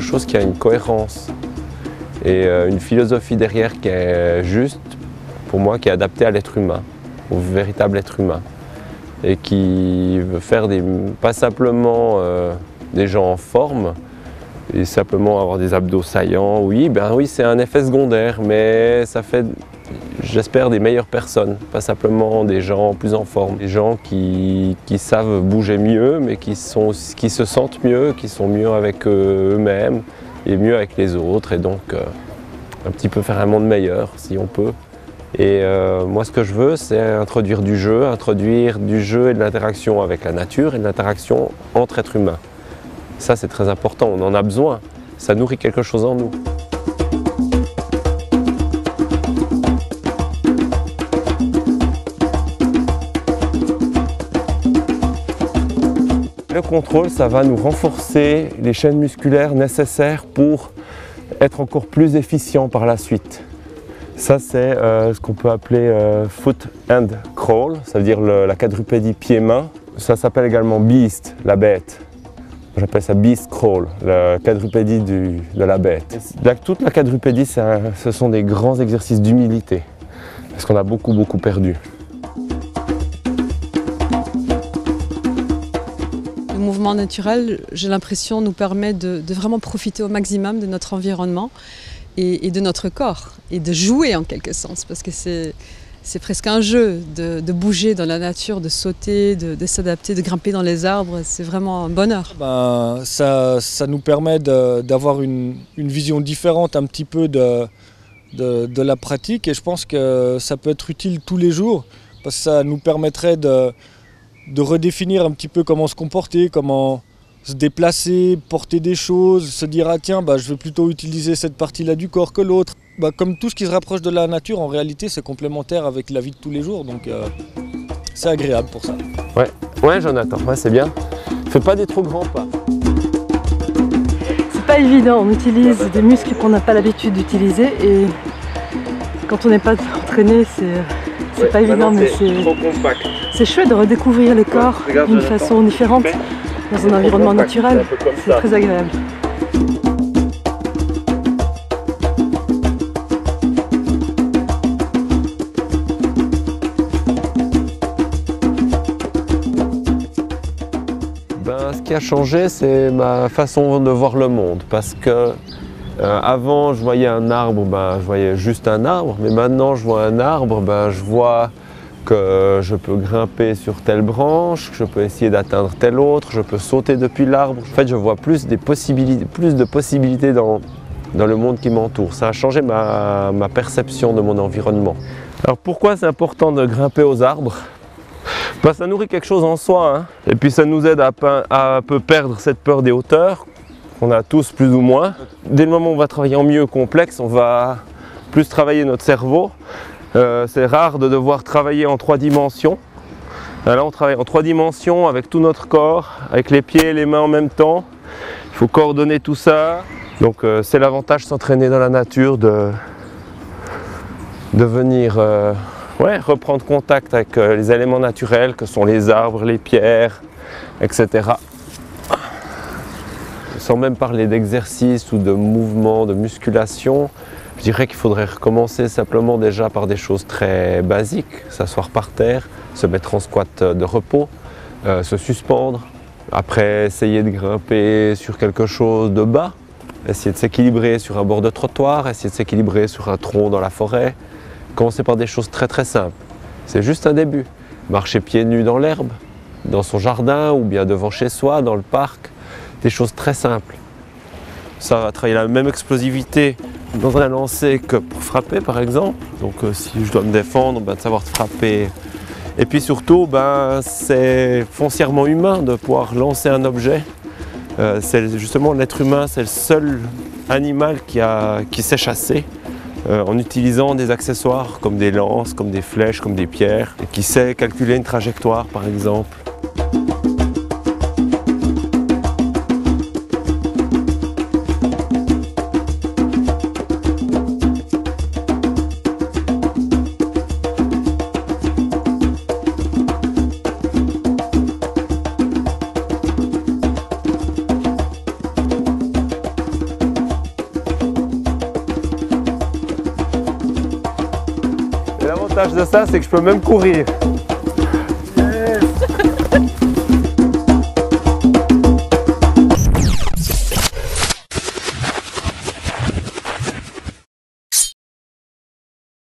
quelque chose qui a une cohérence et une philosophie derrière qui est juste, pour moi, qui est adaptée à l'être humain, au véritable être humain. Et qui veut faire pas simplement des gens en forme, et simplement avoir des abdos saillants, oui, c'est un effet secondaire, mais ça fait, j'espère, des meilleures personnes, pas simplement des gens plus en forme, des gens qui savent bouger mieux, mais qui se sentent mieux, qui sont mieux avec eux-mêmes et mieux avec les autres, et donc un petit peu faire un monde meilleur, si on peut. Et moi, ce que je veux, c'est introduire du jeu et de l'interaction avec la nature et de l'interaction entre êtres humains. Ça, c'est très important, on en a besoin, ça nourrit quelque chose en nous. Le contrôle, ça va nous renforcer les chaînes musculaires nécessaires pour être encore plus efficient par la suite. Ça, c'est ce qu'on peut appeler foot and crawl, ça veut dire la quadrupédie pied-main. Ça s'appelle également beast, la bête. J'appelle ça beast crawl, la quadrupédie de la bête. Toute la quadrupédie, ce sont des grands exercices d'humilité, parce qu'on a beaucoup perdu. Le mouvement naturel, j'ai l'impression, nous permet de vraiment profiter au maximum de notre environnement et de notre corps, et de jouer en quelque sens, parce que c'est presque un jeu de bouger dans la nature, de sauter, de s'adapter, de grimper dans les arbres, c'est vraiment un bonheur. Ça nous permet d'avoir une vision différente un petit peu de la pratique, et je pense que ça peut être utile tous les jours, parce que ça nous permettrait de redéfinir un petit peu comment se comporter, comment se déplacer, porter des choses, se dire ah tiens je vais plutôt utiliser cette partie-là du corps que l'autre. Comme tout ce qui se rapproche de la nature, en réalité c'est complémentaire avec la vie de tous les jours, donc c'est agréable pour ça. Ouais Jonathan, c'est bien. Fais pas des trop grands pas. C'est pas évident, on utilise des muscles qu'on n'a pas l'habitude d'utiliser, et quand on n'est pas entraîné, c'est pas évident, mais c'est chouette de redécouvrir le corps d'une façon différente. Dans un environnement naturel, c'est très agréable. Ce qui a changé, c'est ma façon de voir le monde, parce que avant, je voyais un arbre, je voyais juste un arbre, mais maintenant, je vois un arbre, je vois que je peux grimper sur telle branche, que je peux essayer d'atteindre telle autre, je peux sauter depuis l'arbre. En fait, je vois plus de possibilités dans le monde qui m'entoure. Ça a changé ma perception de mon environnement. Alors pourquoi c'est important de grimper aux arbres ? Ça nourrit quelque chose en soi, hein. Et puis ça nous aide à un peu perdre cette peur des hauteurs, qu'on a tous plus ou moins. Dès le moment où on va travailler en milieu complexe, on va plus travailler notre cerveau. C'est rare de devoir travailler en 3 dimensions. Là, on travaille en 3 dimensions avec tout notre corps, avec les pieds et les mains en même temps. Il faut coordonner tout ça. Donc c'est l'avantage de s'entraîner dans la nature, de venir reprendre contact avec les éléments naturels que sont les arbres, les pierres, etc. Sans même parler d'exercice ou de mouvement, de musculation. Je dirais qu'il faudrait recommencer simplement déjà par des choses très basiques, s'asseoir par terre, se mettre en squat de repos, se suspendre, après essayer de grimper sur quelque chose de bas, essayer de s'équilibrer sur un bord de trottoir, essayer de s'équilibrer sur un tronc dans la forêt. Commencer par des choses très simples, c'est juste un début. Marcher pieds nus dans l'herbe, dans son jardin ou bien devant chez soi, dans le parc, des choses très simples. Ça va travailler la même explosivité dans un lancer que pour frapper par exemple. Donc si je dois me défendre, de savoir frapper. Et puis surtout, c'est foncièrement humain de pouvoir lancer un objet. C'est justement l'être humain, c'est le seul animal qui sait chasser en utilisant des accessoires comme des lances, comme des flèches, comme des pierres, et qui sait calculer une trajectoire par exemple. l'avantage de ça, c'est que je peux même courir.